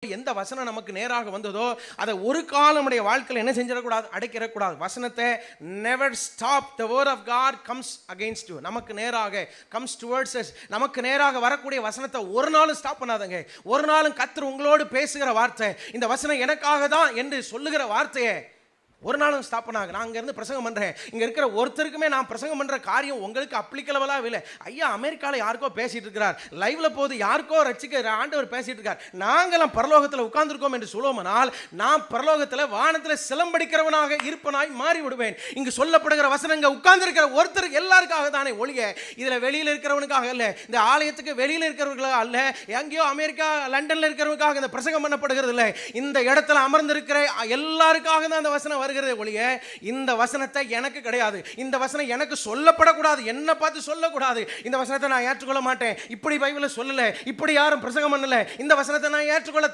எந்த வசனம் நமக்கு நேராக வந்ததோ அதை ஒரு காலம் நம்முடைய வாழ்க்கையில் என்ன செஞ்சிடக்கூடாது, அடைக்கிறக்கூடாது. வசனத்தை never stop. The word of God comes against you. நமக்கு நேராக comes towards us. நமக்கு நேராக வரக்கூடிய வசனத்தை ஒரு நாளும் ஸ்டாப் பண்ணாதங்க. ஒரு நாளும் கர்த்தர் உங்களோடு பேசுகிற வார்த்தை, இந்த வசனம் எனக்காக தான் என்று சொல்லுகிற வார்த்தையை ஒரு நாளும் ஸ்டாப் பண்ணாங்க. நான் இங்கேருந்து பிரசங்கம் பண்ணுறேன், இங்கே இருக்கிற ஒருத்தருக்குமே நான் பிரசங்கம் பண்ணுற காரியம் உங்களுக்கு அப்ளிகபிளாக இல்லை. ஐயா அமெரிக்காவில் யாருக்கோ பேசிகிட்டு இருக்கிறார், லைவில் போது யாருக்கோ ரட்சிக்க ஆண்டவர் பேசிகிட்டு இருக்கார், நாங்களாம் பரலோகத்தில் உட்கார்ந்துருக்கோம் என்று சொல்லுவோம்னால் நான் பரலோகத்தில் வானத்தில் சிலம்படிக்கிறவனாக இருப்பனாய் மாறி விடுவேன். இங்கு சொல்லப்படுகிற வசனங்க உட்கார்ந்துருக்கிற ஒருத்தர் எல்லாருக்காக தானே ஒழிய இதில் வெளியில் இருக்கிறவனுக்காக இல்லை, இந்த ஆலயத்துக்கு வெளியில் இருக்கிறவர்களாக அல்ல, எங்கேயோ அமெரிக்கா லண்டனில் இருக்கிறவனுக்காக இந்த பிரசங்கம் பண்ணப்படுகிறது இல்லை. இந்த இடத்துல அமர்ந்திருக்கிற எல்லாருக்காக தான் அந்த வசனம் வருகிறதே ஒழிய இந்த வசனத்தை எனக்கு கிடையாது, இந்த வசனம் எனக்கு சொல்லப்படக்கூடாது, என்ன பார்த்து சொல்லக்கூடாது, இந்த வசனத்தை நான் ஏற்றுக்கொள்ள மாட்டேன், இப்படி பைபிள் சொல்லல, இப்படி யாரும் பிரசங்கம் பண்ணல, இந்த வசனத்தை நான் ஏற்றுக்கொள்ள